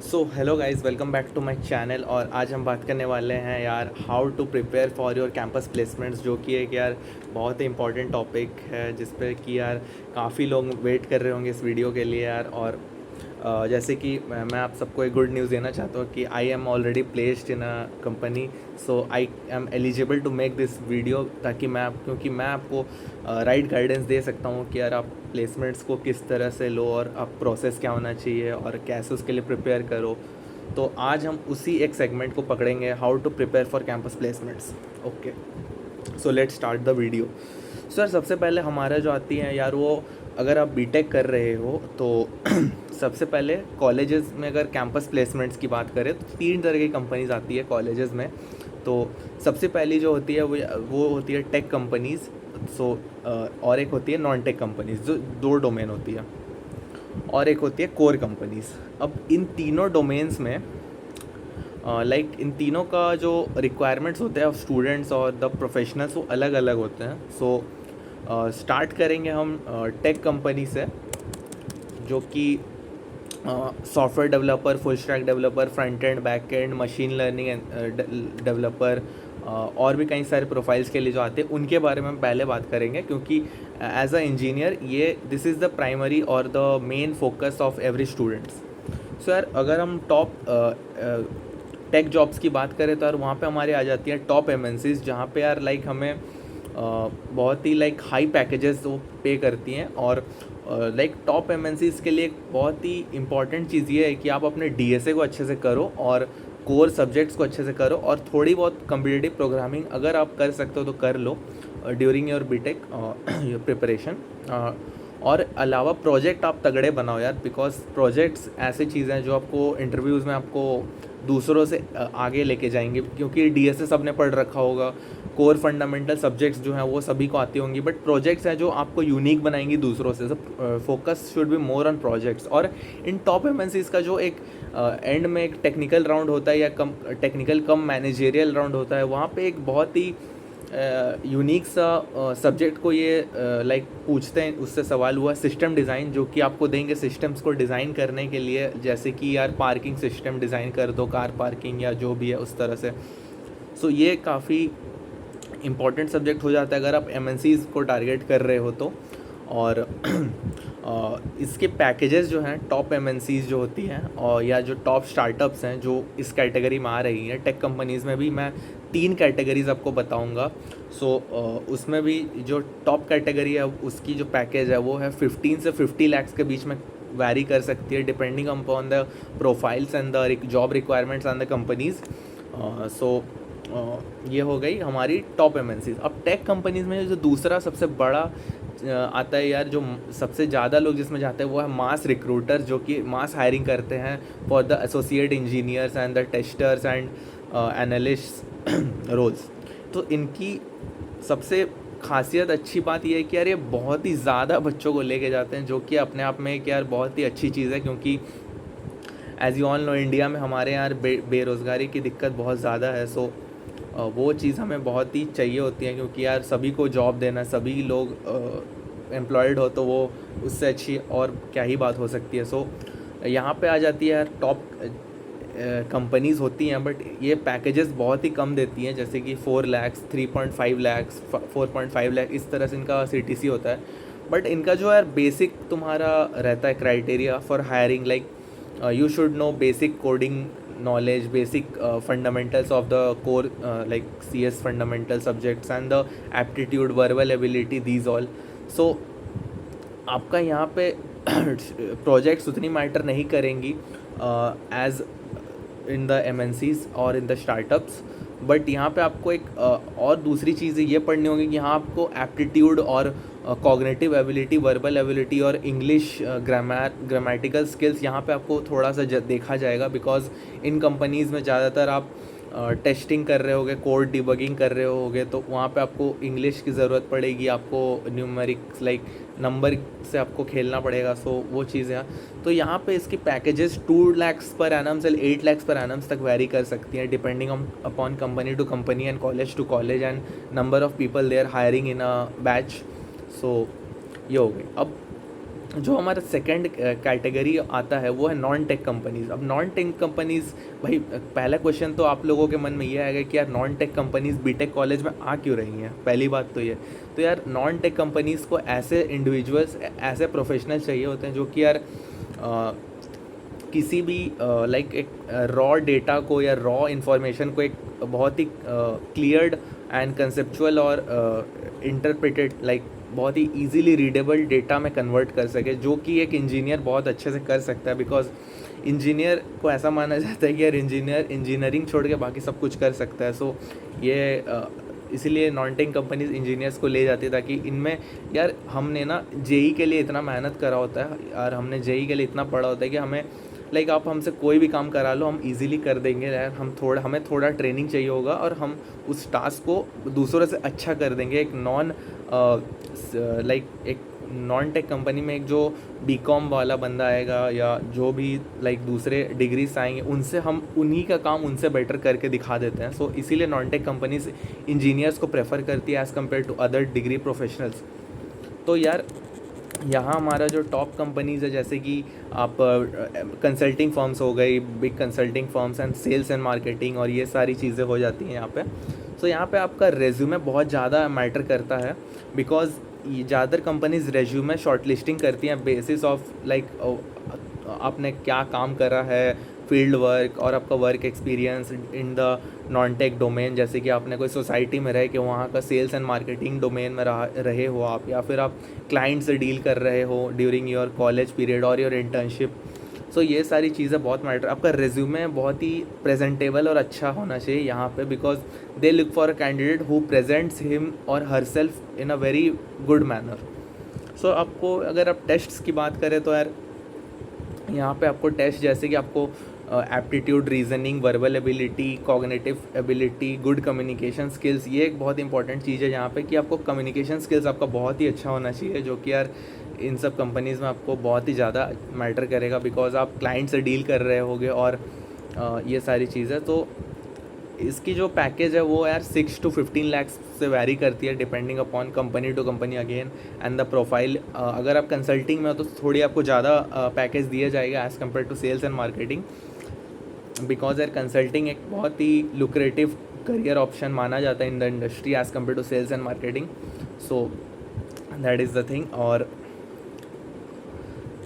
So hello guys, welcome back to my channel. और आज हम बात करने वाले हैं यार how to prepare for your campus placements, जो कि एक यार बहुत ही इंपॉर्टेंट टॉपिक है जिस पे कि यार काफ़ी लोग वेट कर रहे होंगे इस वीडियो के लिए यार। और जैसे कि मैं आप सबको एक गुड न्यूज़ देना चाहता हूँ कि I am already placed in a company, so I am eligible to make this video, ताकि क्योंकि मैं आपको राइट गाइडेंस दे सकता हूँ कि यार आप प्लेसमेंट्स को किस तरह से लो और आप प्रोसेस क्या होना चाहिए और कैसे उसके लिए प्रिपेयर करो। तो आज हम उसी एक सेगमेंट को पकड़ेंगे, how to prepare for campus placements. Okay, so let's start the video. Sir, सबसे पहले हमारा जो आती है यार, वो अगर आप बीटेक कर रहे हो तो सबसे पहले कॉलेजेस में अगर कैंपस प्लेसमेंट्स की बात करें तो 3 तरह की कंपनीज आती है कॉलेजेस में। तो सबसे पहली जो होती है वो होती है टेक कंपनीज़। सो और एक होती है नॉन टेक कंपनीज़, जो 2 डोमेन होती है, और एक होती है कोर कंपनीज़। अब इन तीनों डोमेन्स में इन तीनों का जो रिक्वायरमेंट्स होते हैं स्टूडेंट्स और द प्रोफेशनल्स, वो अलग अलग होते हैं। सो स्टार्ट करेंगे हम टेक कंपनी से, जो कि software developer, full stack developer, front end back and, machine learning developer, और भी कई सारे प्रोफाइल्स के लिए जो आते हैं उनके बारे में हम पहले बात करेंगे, क्योंकि एज अ इंजीनियर ये दिस इज़ द प्राइमरी और the main focus of every students. So यार, अगर हम टॉप टेक जॉब्स की बात करें तो यार वहाँ पे हमारे आ जाती है टॉप एमएनसीज, जहाँ पे यार हमें बहुत ही हाई पैकेजेस वो पे करती हैं। और टॉप एमएनसीज के लिए एक बहुत ही इम्पॉर्टेंट चीज़ ये है कि आप अपने डीएसए को अच्छे से करो और कोर सब्जेक्ट्स को अच्छे से करो, और थोड़ी बहुत कम्पिटिटिव प्रोग्रामिंग अगर आप कर सकते हो तो कर लो ड्यूरिंग योर बीटेक प्रिपरेशन। और अलावा प्रोजेक्ट आप तगड़े बनाओ यार, बिकॉज प्रोजेक्ट्स ऐसी चीज़ें हैं जो आपको इंटरव्यूज़ में आपको दूसरों से आगे लेके जाएंगे, क्योंकि डीएसए सबने पढ़ रखा होगा, कोर फंडामेंटल सब्जेक्ट्स जो हैं वो सभी को आती होंगी, बट प्रोजेक्ट्स हैं जो आपको यूनिक बनाएंगी दूसरों से। सब focus should be more on projects. और इन टॉप एमएनसीज का जो एक एंड में एक टेक्निकल राउंड होता है, या कम मैनेजेरियल राउंड होता है, वहाँ पे एक बहुत ही यूनिक सा सब्जेक्ट को ये पूछते हैं, उससे सवाल हुआ सिस्टम डिज़ाइन, जो कि आपको देंगे सिस्टम्स को डिज़ाइन करने के लिए, जैसे कि यार पार्किंग सिस्टम डिज़ाइन कर दो, कार पार्किंग या जो भी है उस तरह से। सो ये काफ़ी इम्पॉर्टेंट सब्जेक्ट हो जाता है अगर आप एमएनसीज़ को टारगेट कर रहे हो तो। और इसके पैकेजेस जो हैं टॉप एमएनसीज़ जो होती हैं, और या जो टॉप स्टार्टअप्स हैं जो इस कैटेगरी में आ रही हैं, टेक कंपनीज़ में भी मैं 3 कैटेगरीज आपको बताऊंगा। सो उसमें भी जो टॉप कैटेगरी है उसकी जो पैकेज है वो है 15 से 50 लाख के बीच में वैरी कर सकती है, depending upon the profiles and the job requirements and the companies. So ये हो गई हमारी टॉप एमएनसीज। अब टेक कंपनीज़ में जो दूसरा सबसे बड़ा आता है यार, जो सबसे ज़्यादा लोग जिसमें जाते हैं वो है मास रिक्रूटर, जो कि मास हायरिंग करते हैं for the associate engineers and the testers and analyst roles. तो इनकी सबसे खासियत अच्छी बात यह है कि यार ये बहुत ही ज़्यादा बच्चों को लेके जाते हैं, जो कि अपने आप में एक यार बहुत ही अच्छी चीज़ है, क्योंकि as you all know India में हमारे यहाँ बेरोज़गारी की दिक्कत बहुत ज़्यादा है। सो वो चीज़ हमें बहुत ही चाहिए होती है, क्योंकि यार सभी को जॉब देना, सभी लोग एम्प्लॉयड हो तो वो उससे अच्छी और क्या ही बात हो सकती है। सो यहाँ पे आ जाती है यार टॉप कंपनीज़ होती हैं, बट ये पैकेजेस बहुत ही कम देती हैं, जैसे कि 4 लाख, 3.5 लाख, 4.5 लाख, इस तरह से इनका सीटीसी होता है। बट इनका जो यार बेसिक तुम्हारा रहता है criteria for hiring, you should know basic coding knowledge, basic fundamentals of the core CS fundamental subjects and the aptitude, verbal ability, these all. So आपका यहाँ पे प्रोजेक्ट्स उतनी मैटर नहीं करेंगी एज इन द एमएनसीज और in the startups, but यहाँ पे आपको एक और दूसरी चीज़ ये पढ़नी होगी कि यहाँ आपको एप्टीट्यूड और कॉग्निटिव एबिलिटी, वर्बल एबिलिटी और इंग्लिश ग्रामेटिकल स्किल्स यहाँ पे आपको थोड़ा सा देखा जाएगा, बिकॉज इन कंपनीज़ में ज़्यादातर आप टेस्टिंग कर रहे होगे, कोड डिबगिंग कर रहे होगे, तो वहाँ पे आपको इंग्लिश की ज़रूरत पड़ेगी, आपको न्यूमेरिक्स नंबर से आपको खेलना पड़ेगा। सो वो चीज़ें तो यहाँ पे इसकी पैकेजेस 2 लाख पर एनम से 8 लाख पर एनम तक वेरी कर सकती हैं, depending upon company to company and college to college and number of people they are hiring in a batch. So ये हो गई। अब जो हमारा सेकंड कैटेगरी आता है वो है नॉन टेक कंपनीज़। अब नॉन टेक कंपनीज़, भाई पहला क्वेश्चन तो आप लोगों के मन में ये आएगा कि यार non tech companies BTech college में आ क्यों रही हैं। पहली बात तो ये, तो यार नॉन टेक कंपनीज़ को ऐसे इंडिविजुअल्स, ऐसे प्रोफेशनल चाहिए होते हैं जो कि यार किसी भी लाइक एक रॉ डेटा को या रॉ इन्फॉर्मेशन को एक बहुत ही क्लियर्ड एंड कंसेप्चुअल और इंटरप्रेटेड, लाइक बहुत ही इजीली रीडेबल डेटा में कन्वर्ट कर सके, जो कि एक इंजीनियर बहुत अच्छे से कर सकता है। बिकॉज इंजीनियर को ऐसा माना जाता है कि यार इंजीनियर इंजीनियरिंग छोड़ के बाकी सब कुछ कर सकता है। सो ये इसीलिए नॉन टेक कंपनीज इंजीनियर्स को ले जाती है, ताकि इनमें यार हमने ना जेई के लिए इतना मेहनत करा होता है यार, हमने जेई के लिए इतना पढ़ा होता है कि हमें लाइक आप हमसे कोई भी काम करा लो हम इजीली कर देंगे यार। हमें थोड़ा ट्रेनिंग चाहिए होगा और हम उस टास्क को दूसरों से अच्छा कर देंगे। एक नॉन टेक कंपनी में एक जो बीकॉम वाला बंदा आएगा या जो भी लाइक दूसरे डिग्रीज आएंगे, उनसे हम उन्हीं का काम उनसे बेटर करके दिखा देते हैं। सो इसीलिए नॉन टेक कंपनीज इंजीनियर्स को प्रेफर करती है as compare to other degree professionals. तो यार यहाँ हमारा जो टॉप कंपनीज़ है, जैसे कि आप कंसल्टिंग फर्म्स हो गई, big consulting firms and sales and marketing, और ये सारी चीज़ें हो जाती हैं यहाँ पे। सो यहाँ पे आपका रेज्यूमे बहुत ज़्यादा मैटर करता है, बिकॉज ज़्यादातर कंपनीज रेज्यूमे शॉर्टलिस्टिंग करती हैं बेसिस ऑफ लाइक आपने क्या काम करा है, फील्ड वर्क और आपका work experience in the non tech domain. जैसे कि आपने कोई सोसाइटी में रहे कि वहाँ का सेल्स एंड मार्केटिंग डोमेन में रहे हो आप, या फिर आप क्लाइंट से डील कर रहे हो ड्यूरिंग योर कॉलेज पीरियड और योर इंटर्नशिप। सो ये सारी चीज़ें बहुत मैटर। आपका रिज्यूमे बहुत ही प्रेजेंटेबल और अच्छा होना चाहिए यहाँ पे, because they look for a candidate who presents him और herself in a very good manner. So आपको अगर आप टेस्ट्स की बात करें तो यार यहाँ पे आपको टेस्ट जैसे कि आपको aptitude, reasoning, verbal ability, cognitive ability, good communication skills, ये एक बहुत इंपॉर्टेंट चीज़ है यहाँ पे कि आपको कम्युनिकेशन स्किल्स आपका बहुत ही अच्छा होना चाहिए, जो कि यार इन सब कंपनीज़ में आपको बहुत ही ज़्यादा मैटर करेगा, बिकॉज आप क्लाइंट से डील कर रहे होगे और ये सारी चीज़ें। तो इसकी जो पैकेज है वो यार 6 to 15 lakhs से वैरी करती है depending upon company to company again and the profile. अगर आप कंसल्टिंग में हो तो थोड़ी आपको ज़्यादा पैकेज दिया जाएगा as compare to sales and marketing, because यार कंसल्टिंग एक बहुत ही लुक्रेटिव करियर ऑप्शन माना जाता है in the industry as compare to sales and marketing. So that is the thing. और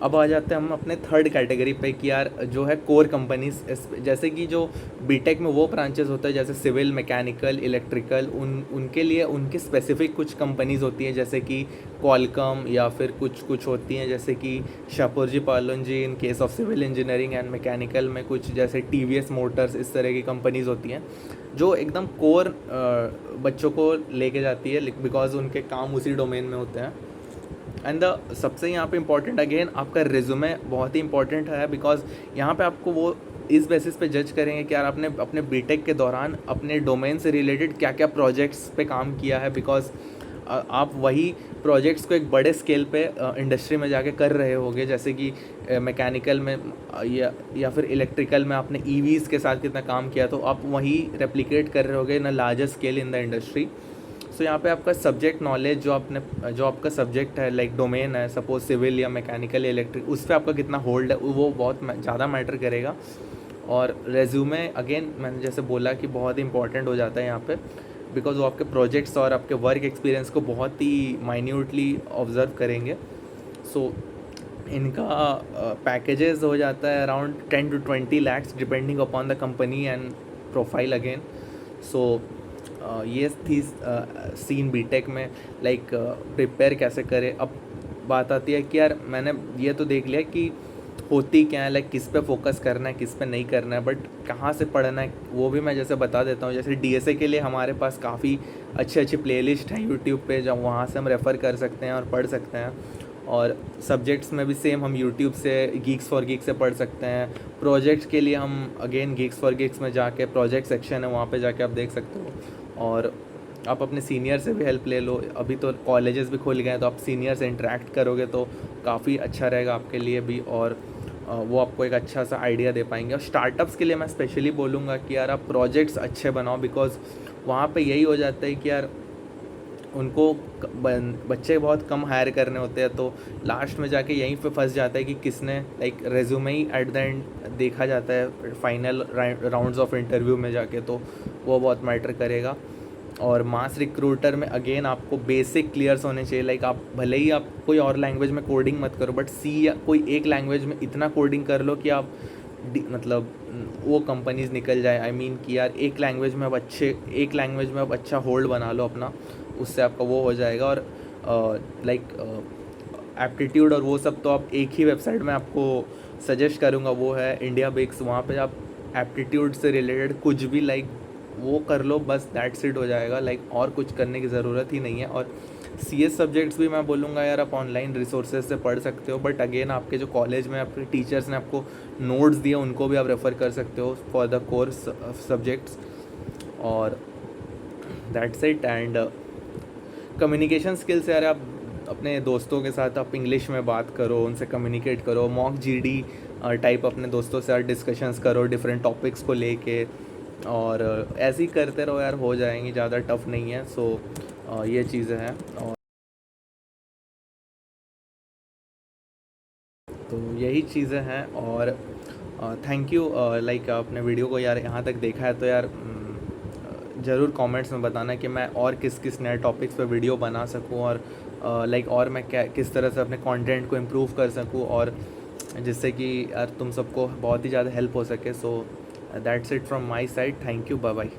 अब आ जाते हैं हम अपने थर्ड कैटेगरी पे कि यार जो है कोर कंपनीज, जैसे कि जो बीटेक में वो ब्रांचेस होता है जैसे सिविल, मैकेनिकल, इलेक्ट्रिकल, उनके लिए उनकी स्पेसिफिक कुछ कंपनीज़ होती हैं, जैसे कि क्वालकॉम, या फिर कुछ होती हैं जैसे कि Shapoorji Pallonji in case of civil engineering, and mechanical में कुछ जैसे टीवीएस मोटर्स, इस तरह की कंपनीज़ होती हैं जो एकदम कोर बच्चों को लेके जाती है, बिकॉज उनके काम उसी डोमेन में होते हैं। एंड द सबसे यहाँ पे इम्पॉर्टेंट अगेन आपका रिज्यूमे बहुत ही इंपॉर्टेंट है, बिकॉज यहाँ पे आपको वो इस बेसिस पे जज करेंगे कि यार आपने अपने बीटेक के दौरान अपने डोमेन से रिलेटेड क्या क्या प्रोजेक्ट्स पे काम किया है, बिकॉज आप वही प्रोजेक्ट्स को एक बड़े स्केल पे इंडस्ट्री में जाके कर रहे होगे, जैसे कि मैकेनिकल में या फिर इलेक्ट्रिकल में आपने ईवीज़ के साथ कितना काम किया, तो आप वही रेप्लिकेट कर रहे होगे in a larger scale in the industry. So यहाँ पे आपका सब्जेक्ट नॉलेज जो आपका सब्जेक्ट है, लाइक डोमेन है, सपोज सिविल या मैकेनिकल या इलेक्ट्रिक, उस पर आपका कितना होल्ड है वो बहुत ज़्यादा मैटर करेगा। और रेज्यूमे अगेन मैंने जैसे बोला कि बहुत ही इंपॉर्टेंट हो जाता है यहाँ पे, बिकॉज वो आपके प्रोजेक्ट्स और आपके वर्क एक्सपीरियंस को बहुत ही माइन्यूटली ऑब्जर्व करेंगे। सो इनका पैकेजेस हो जाता है around 10 to 20 lakhs depending upon the company and profile again. So ये थी सीन बीटेक में, लाइक प्रिपेयर कैसे करें। अब बात आती है कि यार मैंने ये तो देख लिया कि होती क्या है, लाइक किस पे फोकस करना है, किस पे नहीं करना है, बट कहाँ से पढ़ना है वो भी मैं जैसे बता देता हूँ। जैसे डीएसए के लिए हमारे पास काफ़ी अच्छी प्लेलिस्ट हैं यूट्यूब पे, जब वहाँ से हम रेफ़र कर सकते हैं और पढ़ सकते हैं। और सब्जेक्ट्स में भी सेम हम यूट्यूब से गीक्स फॉर गीक्स से पढ़ सकते हैं। प्रोजेक्ट्स के लिए हम अगेन गीक्स फॉर गीक्स में जाके प्रोजेक्ट सेक्शन है वहाँ पे जाके आप देख सकते हो। और आप अपने सीनियर से भी हेल्प ले लो, अभी तो कॉलेजेस भी खुल गए हैं तो आप सीनियर से इंटरेक्ट करोगे तो काफ़ी अच्छा रहेगा आपके लिए भी, और वो आपको एक अच्छा सा आइडिया दे पाएंगे। और स्टार्टअप्स के लिए मैं स्पेशली बोलूँगा कि यार आप प्रोजेक्ट्स अच्छे बनाओ, बिकॉज वहाँ पे यही हो जाता है कि यार उनको बच्चे बहुत कम हायर करने होते हैं, तो लास्ट में जाके यहीं पे फंस जाता है कि किसने like resume he at the end देखा जाता है फाइनल राउंड्स ऑफ इंटरव्यू में जाके, तो वो बहुत मैटर करेगा। और मास रिक्रूटर में अगेन आपको बेसिक क्लियर्स होने चाहिए, लाइक आप भले ही आप कोई और लैंग्वेज में कोडिंग मत करो, बट सी या कोई एक लैंग्वेज में इतना कोडिंग कर लो कि आप मतलब वो कंपनीज निकल जाए। आई मीन कि यार एक लैंग्वेज में आप अच्छा होल्ड बना लो अपना, उससे आपका वो हो जाएगा। और लाइक एप्टीट्यूड और वो सब तो आप एक ही वेबसाइट में आपको सजेस्ट करूँगा, वो है इंडिया बिक्स। वहाँ पे आप एप्टीट्यूड से रिलेटेड कुछ भी लाइक वो कर लो, बस दैट्स इट हो जाएगा, लाइक और कुछ करने की ज़रूरत ही नहीं है। और CS सब्जेक्ट्स भी मैं बोलूँगा यार आप ऑनलाइन रिसोर्सेज से पढ़ सकते हो, बट अगेन आपके जो कॉलेज में आपके टीचर्स ने आपको नोट्स दिए उनको भी आप रेफ़र कर सकते हो फॉर द कोर्स सब्जेक्ट्स। और that's it. And communication skills यार आप अपने दोस्तों के साथ आप इंग्लिश में बात करो, उनसे कम्युनिकेट करो, मॉक GD टाइप अपने दोस्तों से डिस्कशंस करो डिफरेंट टॉपिक्स को लेके, और ऐसे ही करते रहो यार, हो जाएंगी, ज़्यादा टफ नहीं है। सो ये चीज़ें हैं। और तो यही चीज़ें हैं। और थैंक यू, लाइक आपने वीडियो को यार यहाँ तक देखा है तो यार ज़रूर कमेंट्स में बताना कि मैं और किस किस नए टॉपिक्स पे वीडियो बना सकूँ, और लाइक और मैं क्या किस तरह से अपने कंटेंट को इम्प्रूव कर सकूँ, और जिससे कि यार तुम सबको बहुत ही ज़्यादा हेल्प हो सके। So that's it from my side. Thank you, bye bye.